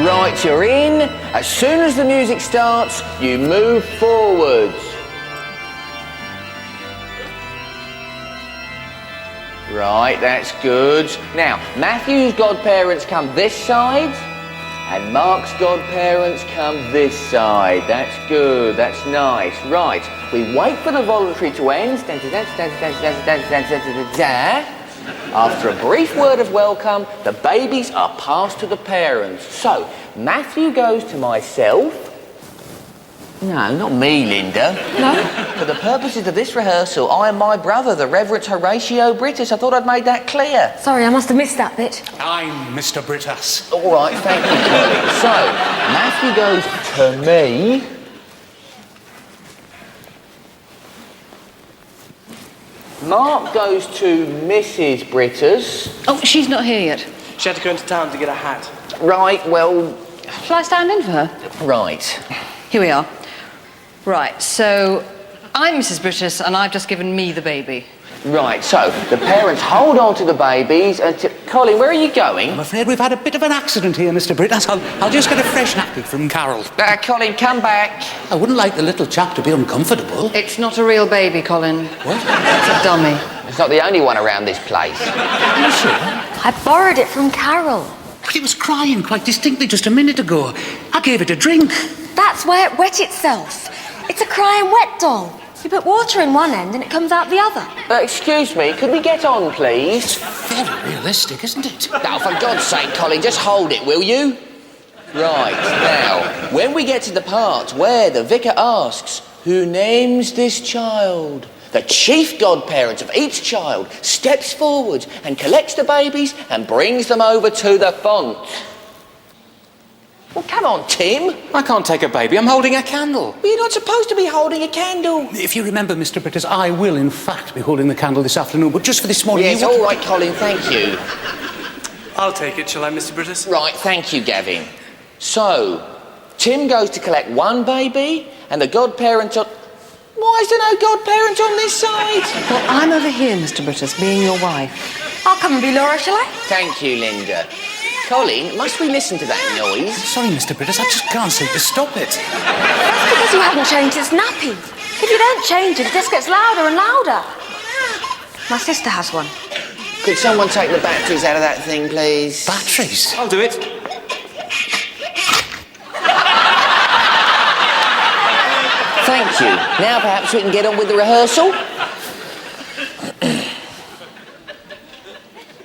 Right, you're in. As soon as the music starts, you move forwards. Right, that's good. Now, Matthew's godparents come this side, and Mark's godparents come this side. That's good, that's nice. Right, we wait for the voluntary to end. After a brief word of welcome, the babies are passed to the parents. So, Matthew goes to myself. No, not me, Linda. No? For the purposes of this rehearsal, I am my brother, the Reverend Horatio Brittas. I thought I'd made that clear. Sorry, I must have missed that bit. I'm Mr. Brittas. All right, thank you, Colin. So, Matthew goes to me. Mark goes to Mrs. Brittas. Oh, she's not here yet. She had to go into town to get a hat. Right, well... Shall I stand in for her? Right. Here we are. Right, so I'm Mrs. Brittas and I've just given me the baby. Right, so the parents hold on to the babies and... Colin, where are you going? I'm afraid we've had a bit of an accident here, Mr. Brittas. I'll just get a fresh nappy from Carol. Colin, come back. I wouldn't like the little chap to be uncomfortable. It's not a real baby, Colin. What? It's a dummy. It's not the only one around this place. Are you sure? I borrowed it from Carol. But it was crying quite distinctly just a minute ago. I gave it a drink. That's where it wet itself. It's a crying wet doll. You put water in one end and it comes out the other. Excuse me, could we get on, please? It's very realistic, isn't it? Now, for God's sake, Colin, just hold it, will you? Right, now, when we get to the part where the vicar asks, who names this child? The chief godparent of each child steps forward and collects the babies and brings them over to the font. Well, come on, Tim. I can't take a baby. I'm holding a candle. Well, you're not supposed to be holding a candle. If you remember, Mr. Brittas, I will, in fact, be holding the candle this afternoon, but just for this morning... Yes, all right, Colin, thank you. I'll take it, shall I, Mr. Brittas? Right, thank you, Gavin. So, Tim goes to collect one baby, and the godparent on... Why is there no godparent on this side? Well, I'm over here, Mr. Brittas, being your wife. I'll come and be Laura, shall I? Thank you, Linda. Colin, must we listen to that noise? Sorry, Mr. Brittas, I just can't seem to stop it. That's because you haven't changed its nappy. If you don't change it, it just gets louder and louder. My sister has one. Could someone take the batteries out of that thing, please? Batteries? I'll do it. Thank you. Now perhaps we can get on with the rehearsal.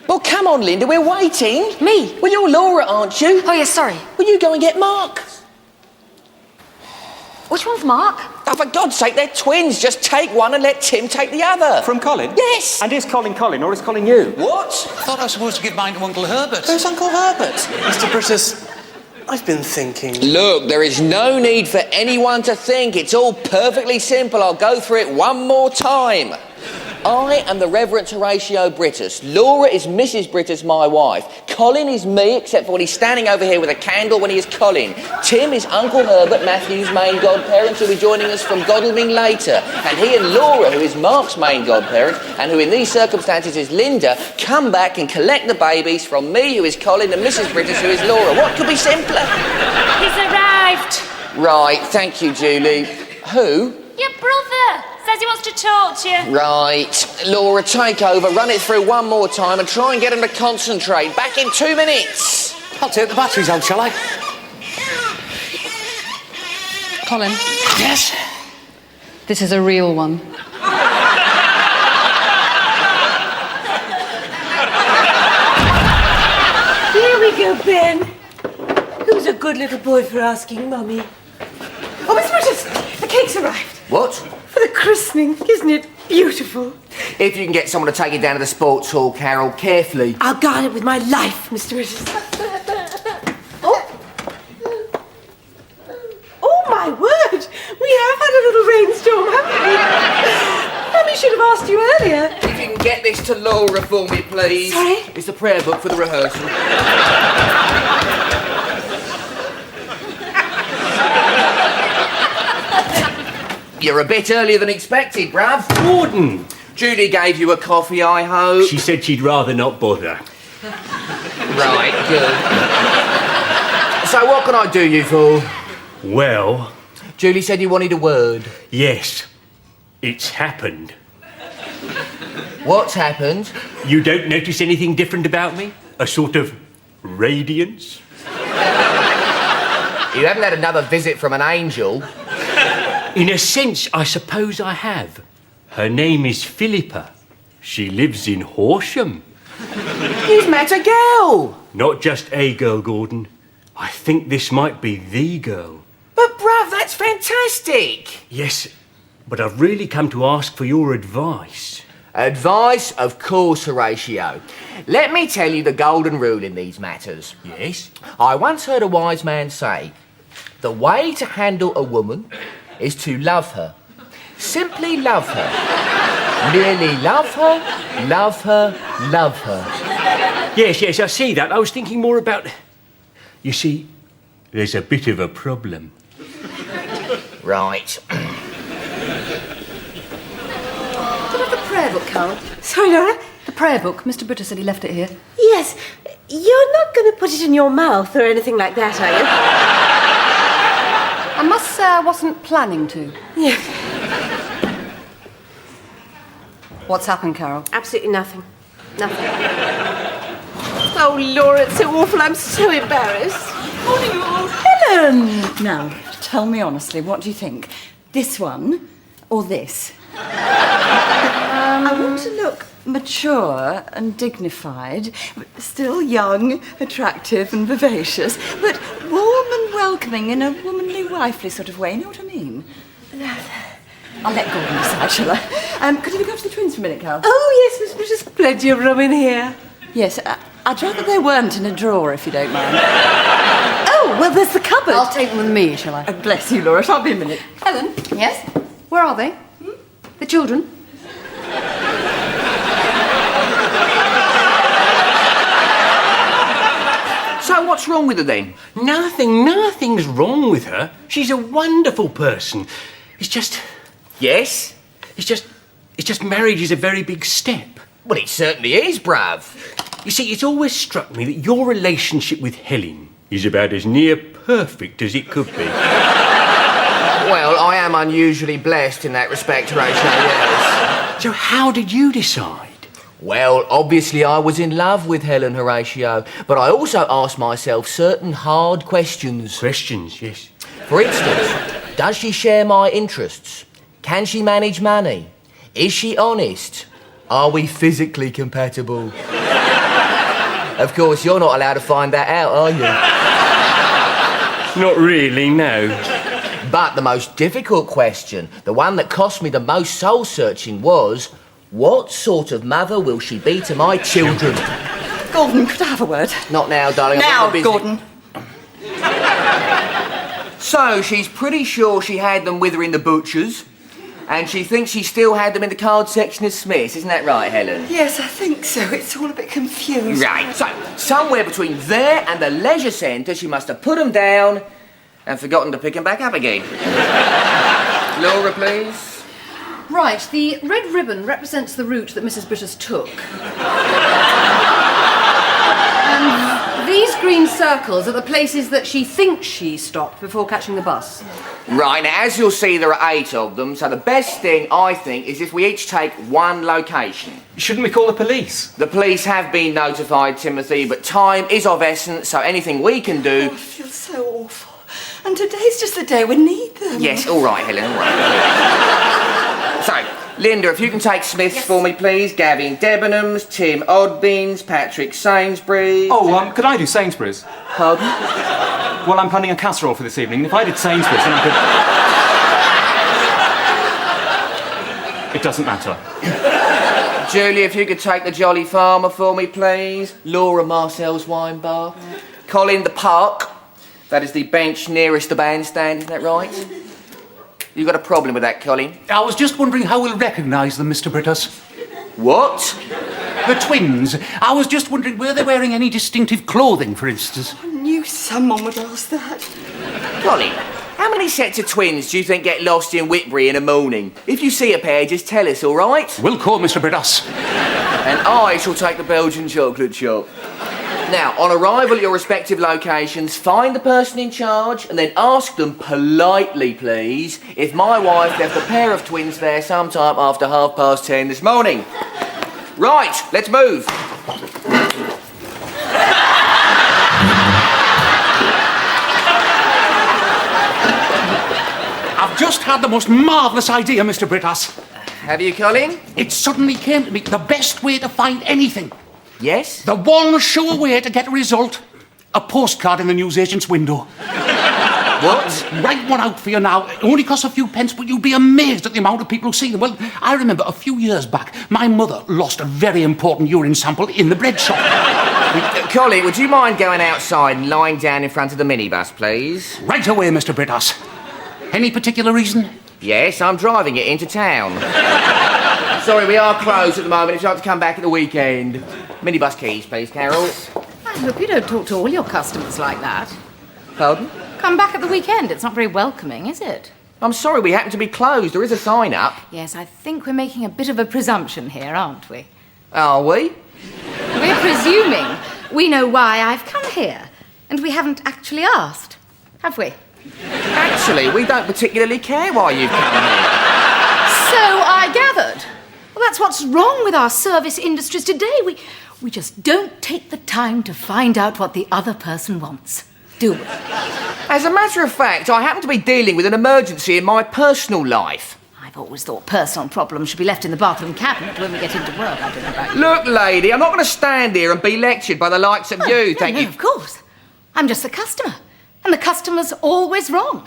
Well, come on, Linda, we're waiting. Me? Well, you're Laura, aren't you? Oh, yes, sorry. Well, you go and get Mark. Which one's Mark? Oh, for God's sake, they're twins. Just take one and let Tim take the other. From Colin? Yes. And is Colin Colin, or is Colin you? What? I thought I was supposed to give mine to Uncle Herbert. Who's Uncle Herbert? Mr. Brittas, I've been thinking... Look, there is no need for anyone to think. It's all perfectly simple. I'll go through it one more time. I am the Reverend Horatio Brittas. Laura is Mrs. Brittas, my wife. Colin is me, except for when he's standing over here with a candle when he is Colin. Tim is Uncle Herbert, Matthew's main godparent, who'll be joining us from Godalming later. And he and Laura, who is Mark's main godparent, and who in these circumstances is Linda, come back and collect the babies from me, who is Colin, and Mrs. Brittas, who is Laura. What could be simpler? He's arrived. Right, thank you, Julie. Who? Your brother says he wants to talk to you. Right. Laura, take over, run it through one more time and try and get him to concentrate. Back in 2 minutes. I'll take the batteries out, shall I? Colin, Yes? this is a real one. Here we go, Ben. Who's a good little boy for asking Mummy? Oh, Miss Brittas, the cake's arrived. What? For the christening. Isn't it beautiful? If you can get someone to take it down to the sports hall, Carol, carefully. I'll guard it with my life, Mr. Brittas. Oh. Oh, my word. We have had a little rainstorm, haven't we? Mummy should have asked you earlier. If you can get this to Laura for me, please. Sorry? It's the prayer book for the rehearsal. You're a bit earlier than expected, bruv. Gordon! Judy gave you a coffee, I hope. She said she'd rather not bother. Right, good. So what can I do you for? Well, Julie said you wanted a word. yes, it's happened. What's happened? You don't notice anything different about me? A sort of radiance? You haven't had another visit from an angel. In a sense, I suppose I have. Her name is Philippa. She lives in Horsham. He's met a girl. Not just a girl, Gordon. I think this might be the girl. But, bruv, that's fantastic. Yes, but I've really come to ask for your advice. Advice, of course, Horatio. Let me tell you the golden rule in these matters. Yes? I once heard a wise man say, the way to handle a woman is to love her. Simply love her. Merely love her, love her, love her. Yes, I see that. I was thinking more about... You see, there's a bit of a problem. Right. Prayer book, Carol. Sorry, Laura? The prayer book. Mr. Brittas said he left it here. Yes. You're not going to put it in your mouth or anything like that, are you? I must say I wasn't planning to. Yes. What's happened, Carol? Absolutely nothing. Nothing. Oh, Laura, it's so awful. I'm so embarrassed. Morning, all. Helen! Now, tell me honestly, what do you think? This one or this? I want to look mature and dignified, but still young, attractive and vivacious, but warm and welcoming in a womanly, wifely sort of way. You know what I mean? I'll let Gordon decide, shall I? Could you look after the twins for a minute, Carol? Oh, yes, Miss Brittas, plenty of room in here. Yes, I'd rather they weren't in a drawer, if you don't mind. Oh, well, there's the cupboard. I'll take them with me, shall I? Bless you, Laura. I'll be a minute. Helen? Yes? Where are they? The children? So what's wrong with her then? Nothing's wrong with her. She's a wonderful person. It's just... Yes? It's just marriage is a very big step. Well, it certainly is, bruv. You see, it's always struck me that your relationship with Helen is about as near perfect as it could be. Well, I am unusually blessed in that respect, Horatio, yes. So how did you decide? Well, obviously I was in love with Helen, Horatio, but I also asked myself certain hard questions. Questions, yes. For instance, does she share my interests? Can she manage money? Is she honest? Are we physically compatible? Of course, you're not allowed to find that out, are you? Not really, no. But the most difficult question, the one that cost me the most soul-searching was, what sort of mother will she be to my children? Gordon, could I have a word? Not now, darling. Now, I'm busy. Gordon. So, she's pretty sure she had them with her in the butcher's, and she thinks she still had them in the card section of Smith's. Isn't that right, Helen? Yes, I think so. It's all a bit confused. Right. So, somewhere between there and the leisure centre, she must have put them down and forgotten to pick them back up again. Laura, please. Right, the red ribbon represents the route that Mrs. Brittas took. And these green circles are the places that she thinks she stopped before catching the bus. Right, now, as you'll see, there are 8 of them, so the best thing, I think, is if we each take one location. Shouldn't we call the police? The police have been notified, Timothy, but time is of essence, so anything we can do... Oh, I feel so awful. And today's just the day we need them. Yes, all right, Helen, all right. So, Linda, if you can take Smith's for me, please. Gavin Debenhams, Tim Oddbins, Patrick Sainsbury's... Oh, could I do Sainsbury's? Pardon? Well, I'm planning a casserole for this evening, and if I did Sainsbury's, then I could... It doesn't matter. Julie, if you could take the Jolly Farmer for me, please. Laura, Marcel's Wine Bar. Colin, the Park. That is the bench nearest the bandstand, isn't that right? You got a problem with that, Colin? I was just wondering how we'll recognise them, Mr. Brittas. What? The twins. I was just wondering, were they wearing any distinctive clothing, for instance? I knew someone would ask that. Colin, how many sets of twins do you think get lost in Whitbury in a morning? If you see a pair, just tell us, all right? We'll call Mr. Brittas. And I shall take the Belgian chocolate shop. Now, on arrival at your respective locations, find the person in charge and then ask them politely, please, if my wife left a pair of twins there sometime after 10:30 this morning. Right, let's move. I've just had the most marvellous idea, Mr. Brittas. Have you, Colin? It suddenly came to me the best way to find anything. Yes? The one sure way to get a result. A postcard in the newsagent's window. What? Write one out for you now. It only costs a few pence, but you'll be amazed at the amount of people who see them. Well, I remember a few years back, my mother lost a very important urine sample in the bread shop. Colin, would you mind going outside and lying down in front of the minibus, please? Right away, Mr. Brittas. Any particular reason? Yes, I'm driving it into town. Sorry, we are closed at the moment. If you'd like to come back at the weekend. Minibus keys, please, Carol. I hope you don't talk to all your customers like that. Pardon? Come back at the weekend. It's not very welcoming, is it? I'm sorry, we happen to be closed. There is a sign up. Yes, I think we're making a bit of a presumption here, aren't we? Are we? We're presuming we know why I've come here, and we haven't actually asked, have we? Actually, we don't particularly care why you've come here. So I gathered. Well, that's what's wrong with our service industries today. We just don't take the time to find out what the other person wants, do we? As a matter of fact, I happen to be dealing with an emergency in my personal life. I've always thought personal problems should be left in the bathroom cabinet when we get into work. I don't know about you. Look, lady, I'm not going to stand here and be lectured by the likes of you, thank you. Of course. I'm just the customer. And the customer's always wrong.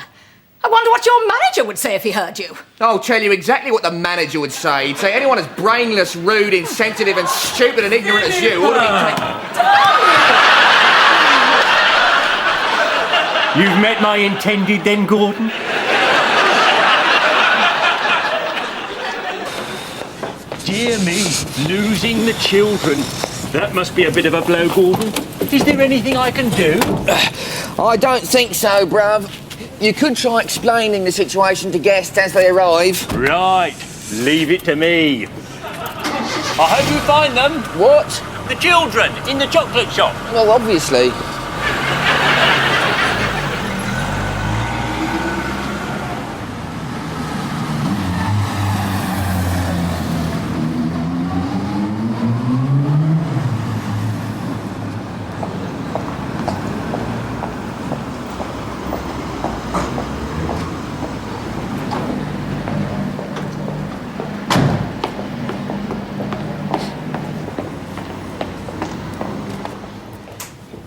I wonder what your manager would say if he heard you. I'll tell you exactly what the manager would say. He'd say anyone as brainless, rude, insensitive and stupid and ignorant as you ought to be... You've met my intended then, Gordon? Dear me, losing the children. That must be a bit of a blow, Gordon. Is there anything I can do? I don't think so, bruv. You could try explaining the situation to guests as they arrive. Right, leave it to me. I hope you find them. What? The children in the chocolate shop. Well, obviously.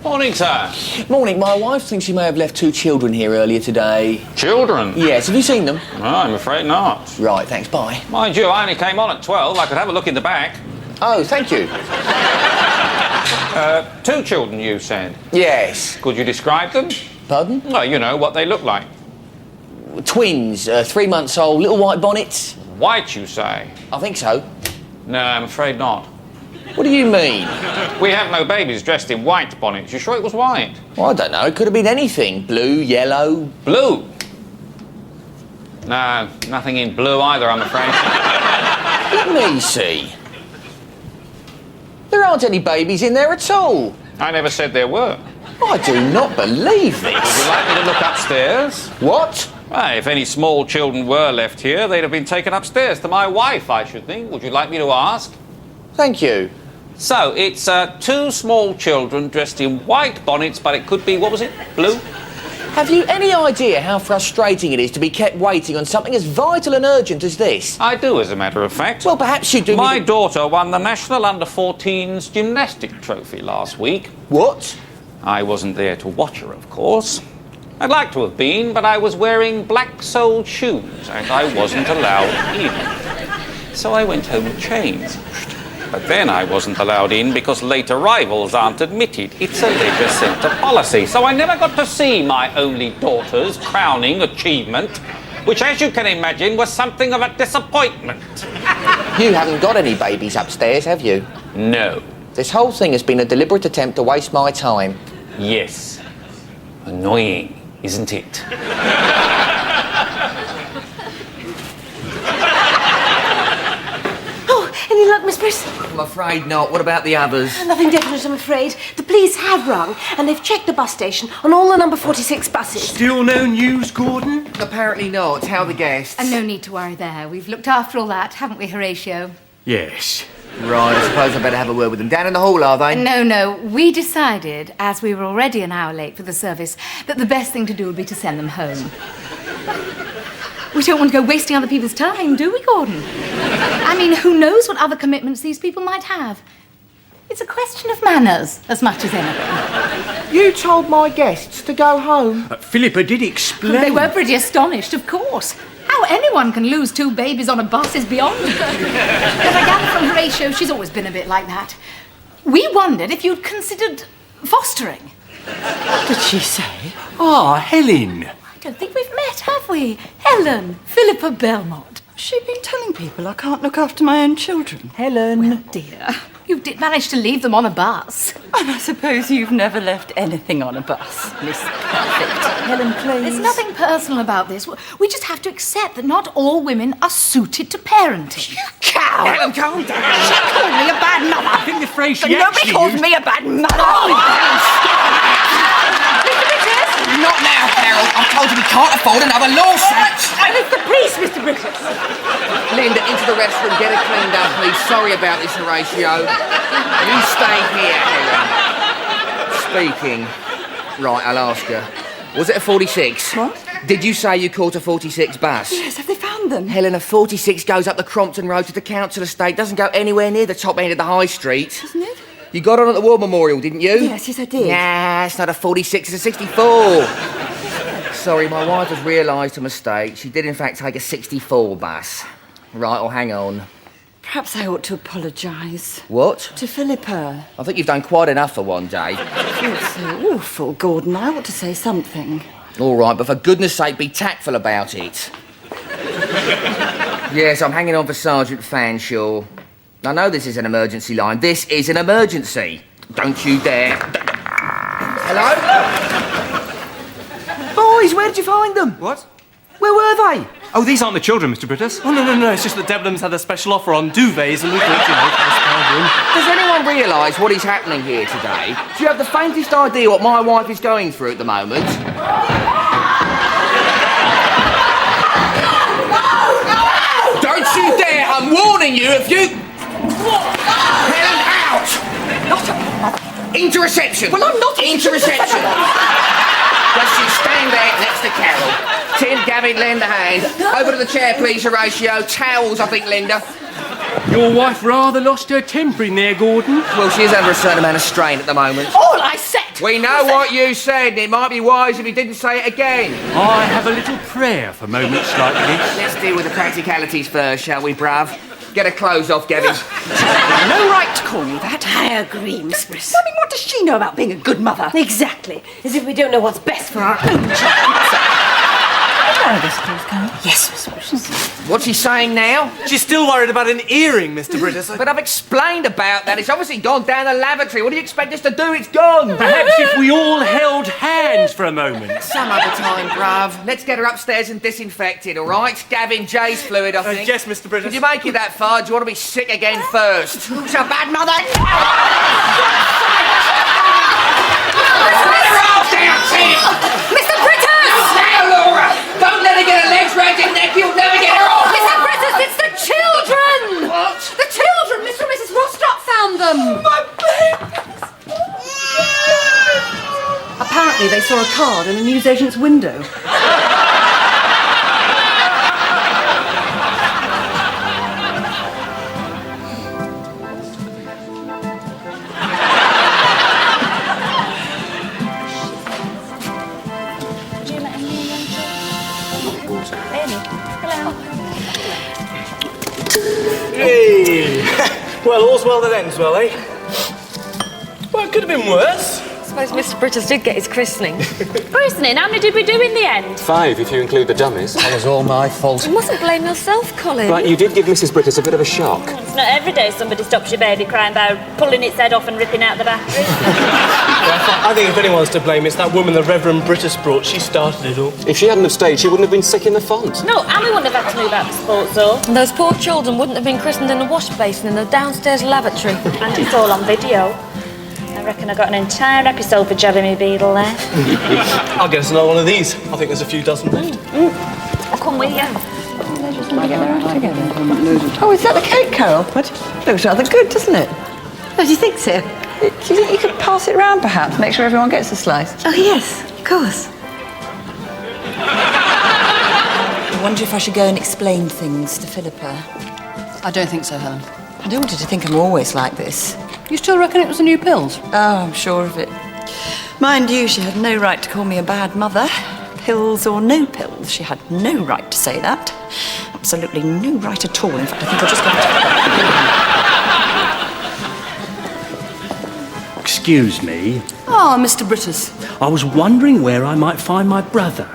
Morning, sir. Morning. My wife thinks she may have left 2 children here earlier today. Children? Yes. Have you seen them? No, I'm afraid not. Right. Thanks. Bye. Mind you, I only came on at 12. I could have a look in the back. Oh, thank you. 2 children, you said? Yes. Could you describe them? Pardon? Well, you know, what they look like. Twins, 3 months old, little white bonnets. White, you say? I think so. No, I'm afraid not. What do you mean? We have no babies dressed in white bonnets. You sure it was white? Well, I don't know. It could have been anything. Blue, yellow. Blue? No, nothing in blue either, I'm afraid. Let me see. There aren't any babies in there at all. I never said there were. I do not believe this. Would you like me to look upstairs? What? Well, if any small children were left here, they'd have been taken upstairs to my wife, I should think. Would you like me to ask? Thank you. So, it's 2 small children dressed in white bonnets, but it could be, what was it, blue? Have you any idea how frustrating it is to be kept waiting on something as vital and urgent as this? I do, as a matter of fact. Well, perhaps you do... My daughter won the National Under-14s Gymnastic Trophy last week. What? I wasn't there to watch her, of course. I'd like to have been, but I was wearing black-soled shoes, and I wasn't allowed in. So I went home and changed. But then I wasn't allowed in because late arrivals aren't admitted. It's a leisure centre policy. So I never got to see my only daughter's crowning achievement, which, as you can imagine, was something of a disappointment. You haven't got any babies upstairs, have you? No. This whole thing has been a deliberate attempt to waste my time. Yes. Annoying, isn't it? Oh, and in luck, Miss Briss? I'm afraid not. What about the others? Nothing definite, I'm afraid. The police have rung, and they've checked the bus station on all the number 46 buses. Still no news, Gordon? Apparently not. How are the guests? And no need to worry there. We've looked after all that, haven't we, Horatio? Yes. Right, I suppose I better have a word with them. Down in the hall, are they? No. We decided, as we were already an hour late for the service, that the best thing to do would be to send them home. We don't want to go wasting other people's time, do we, Gordon? I mean, who knows what other commitments these people might have? It's a question of manners as much as anything. You told my guests to go home. Philippa did explain. They were pretty astonished, of course. How anyone can lose 2 babies on a bus is beyond me. But I gather from Horatio, she's always been a bit like that. We wondered if you'd considered fostering. What did she say? Ah, Helen. I don't think we've met, have we? Helen, Philippa Belmont. Has she been telling people I can't look after my own children? Helen. Well, dear, you did manage to leave them on a bus. And I suppose you've never left anything on a bus, Miss Perfect. Helen, please. There's nothing personal about this. We just have to accept that not all women are suited to parenting. Cow! Helen, calm down. She called me a bad mother. I think the phrase she Nobody actually calls used... me a bad mother. Oh, Not now, Carol. I've told you we can't afford another lawsuit. It's the police, Mr. Brittas. Linda, into the restroom. Get it cleaned up, please. Sorry about this, Horatio. You stay here, Helen. Speaking. Right, I'll ask her. Was it a 46? What? Did you say you caught a 46 bus? Yes, have they found them? Helen, a 46 goes up the Crompton Road to the council estate. Doesn't go anywhere near the top end of the high street. Doesn't it? You got on at the War Memorial, didn't you? Yes, I did. Nah, it's not a 46, it's a 64. Sorry, my wife has realised her mistake. She did, in fact, take a 64 bus. Right, well, hang on. Perhaps I ought to apologise. What? To Philippa. I think you've done quite enough for one day. I feel so awful, Gordon. I ought to say something. All right, but for goodness sake, be tactful about it. Yes, I'm hanging on for Sergeant Fanshawe. I know this is an emergency line. This is an emergency. Don't you dare. Hello? Boys, where did you find them? What? Where were they? Oh, these aren't the children, Mr. Brittas. Oh, no. It's just that Debenhams had a special offer on duvets and we thought, Does anyone realise what is happening here today? Do you have the faintest idea what my wife is going through at the moment? Don't you dare! I'm warning you if you... Helen, out! Into reception! Well, I'm not into reception! Just you stand there next to Carol. Tim, Gavin, lend a hand. Over to the chair, please, Horatio. Towels, I think, Linda. Your wife rather lost her temper in there, Gordon. Well, she is under a certain amount of strain at the moment. All I said. We know what you said, and it might be wise if you didn't say it again. I have a little prayer for moments like this. Let's deal with the practicalities first, shall we, bruv? Get her clothes off, Gavin. No right to call me that. I agree, Miss Briss. I mean, what does she know about being a good mother? Exactly. As if we don't know what's best for our own child. Yes, Miss Briss. What's she saying now? She's still worried about an earring, Mr. Brittas. But I've explained about that. It's obviously gone down the lavatory. What do you expect us to do? It's gone. Perhaps if we all held hands for a moment. Some other time, bruv. Let's get her upstairs and disinfected, all right? Gavin, Jay's fluid, I think. Yes, Mr. Brittas. Did you make it that far? Do you want to be sick again first? Who's a bad mother? Mr. Brittas! Now, Laura! Don't let her get her legs round your neck. You'll never get her off. Mr. Brittas, it's the children! What? The children! Mr. and Mrs. Rostock found them! Apparently they saw a card in a newsagent's window. Hey! Well, all's well that ends well, eh? Well, it could have been worse. I suppose Mr. Brittas did get his christening. Christening, how many did we do in the end? 5, if you include the dummies. That was all my fault. You mustn't blame yourself, Colin. But you did give Mrs. Brittas a bit of a shock. Not every day somebody stops your baby crying by pulling its head off and ripping out the battery. I think if anyone's to blame, it's that woman the Reverend Brittas brought. She started it all. If she hadn't have stayed, she wouldn't have been sick in the font. No, Amy wouldn't have had to move out to sports hall. And those poor children wouldn't have been christened in a wash basin in the downstairs lavatory. And it's all on video. I reckon I got an entire episode for Jeremy Beadle there. I'll get us another one of these. I think there's a few dozen left. I'll come with you. Oh, is that the cake, Carol? What? Looks rather good, doesn't it? Oh, do you think so? Do you think you could pass it round, perhaps? Make sure everyone gets a slice? Oh, yes, of course. I wonder if I should go and explain things to Philippa. I don't think so, Helen. I don't want her to think I'm always like this. You still reckon it was the new pills? Oh, I'm sure of it. Mind you, she had no right to call me a bad mother. Pills or no pills, she had no right to say that. Absolutely no right at all. In fact, I think I'll just go to... Excuse me. Ah, Mr. Brittas. I was wondering where I might find my brother.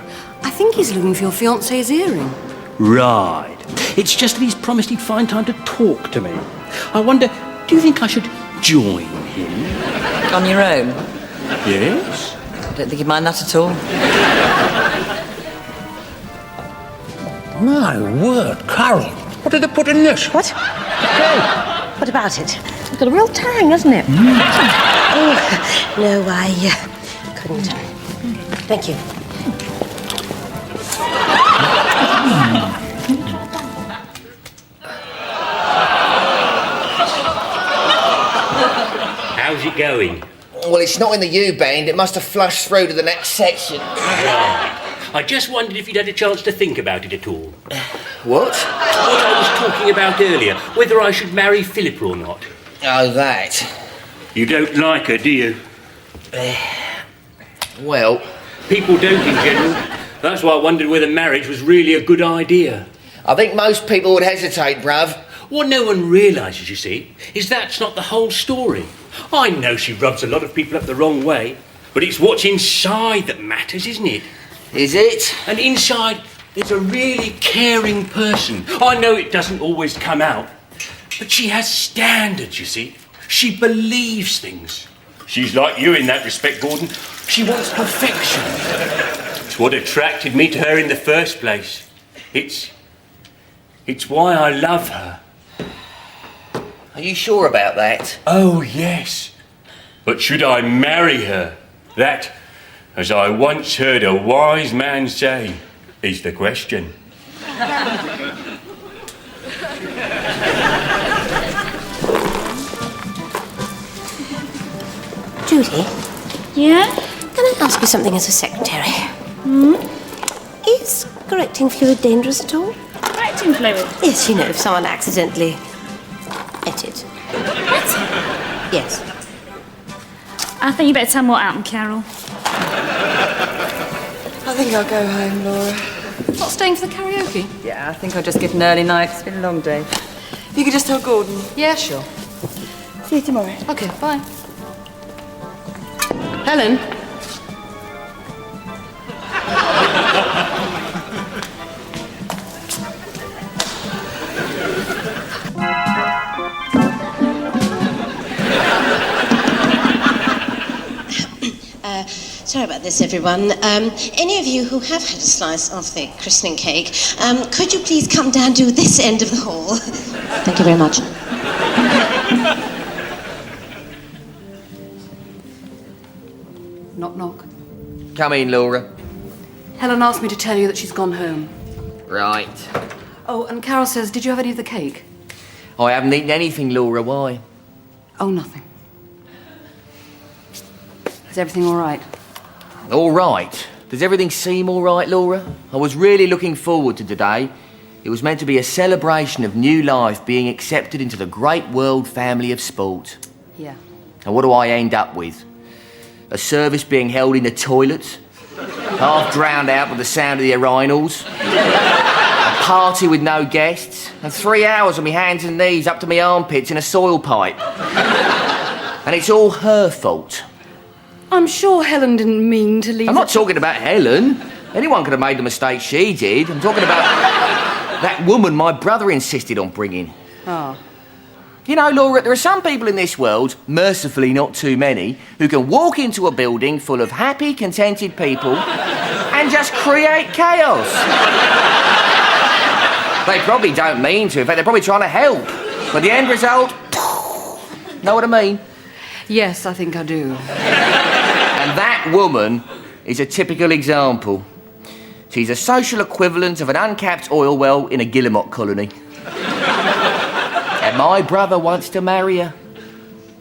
I think he's looking for your fiancée's earring. Right. It's just that he's promised he'd find time to talk to me. I wonder, do you think I should join him? On your own? Yes. I don't think you'd mind that at all. My word, Carol. What did they put in this? What? What about it? It's got a real tang, hasn't it? Oh, no, I couldn't. Thank you. How's it going? Well, it's not in the U-bend. It must have flushed through to the next section. I just wondered if you'd had a chance to think about it at all. What? What I was talking about earlier, whether I should marry Philippa or not. Oh, that. You don't like her, do you? Well... People don't in general. That's why I wondered whether marriage was really a good idea. I think most people would hesitate, bruv. What no one realises, you see, is that's not the whole story. I know she rubs a lot of people up the wrong way, but it's what's inside that matters, isn't it? Is it? And inside, there's a really caring person. I know it doesn't always come out, but she has standards, you see. She believes things. She's like you in that respect, Gordon. She wants perfection. It's what attracted me to her in the first place. It's why I love her. Are you sure about that? Oh, yes. But should I marry her? That, as I once heard a wise man say, is the question. Judy? Yeah? Can I ask you something as a secretary? Is correcting fluid dangerous at all? Correcting fluid? Yes, you know, if someone accidentally ate it. What? Yes. I think you better tell me what happened, Carol. I think I'll go home, Laura. Not staying for the karaoke? Yeah, I think I'll just get an early night. It's been a long day. You could just tell Gordon. Yeah, sure. See you tomorrow. Okay, bye. Helen? Sorry about this, everyone. Any of you who have had a slice of the christening cake, could you please come down to this end of the hall? Thank you very much. Knock, knock. Come in, Laura. Helen asked me to tell you that she's gone home. Right. Oh, and Carol says, did you have any of the cake? I haven't eaten anything, Laura. Why? Oh, nothing. Is everything all right? All right. Does everything seem all right, Laura? I was really looking forward to today. It was meant to be a celebration of new life being accepted into the great world family of sport. Yeah. And what do I end up with? A service being held in the toilet, half drowned out with the sound of the urinals. A party with no guests, and 3 hours on my hands and knees up to my armpits in a soil pipe. And it's all her fault. I'm sure Helen didn't mean to leave. I'm not talking about Helen. Anyone could have made the mistake she did. I'm talking about that woman my brother insisted on bringing. Oh. You know, Laura, there are some people in this world, mercifully not too many, who can walk into a building full of happy, contented people and just create chaos. They probably don't mean to. In fact, they're probably trying to help. But the end result... Know what I mean? Yes, I think I do. And that woman is a typical example. She's a social equivalent of an uncapped oil well in a guillemot colony. And my brother wants to marry her.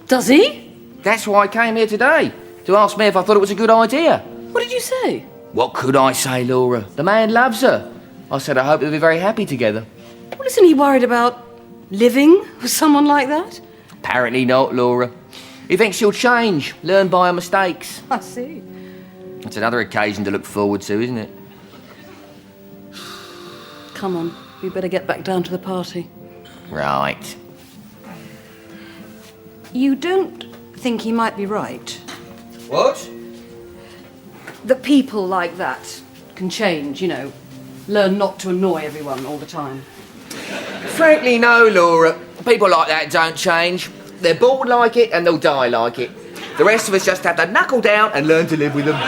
Does he? That's why I came here today, to ask me if I thought it was a good idea. What did you say? What could I say, Laura? The man loves her. I said I hope they'll be very happy together. Well, isn't he worried about living with someone like that? Apparently not, Laura. He thinks she'll change, learn by her mistakes. I see. It's another occasion to look forward to, isn't it? Come on, we better get back down to the party. Right. You don't think he might be right? What? That people like that can change, you know, learn not to annoy everyone all the time. Frankly, no, Laura. People like that don't change. They're born like it and they'll die like it. The rest of us just have to knuckle down and learn to live with them.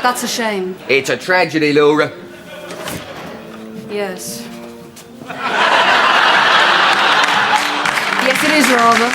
That's a shame. It's a tragedy, Laura. Yes. Yes, it is rather.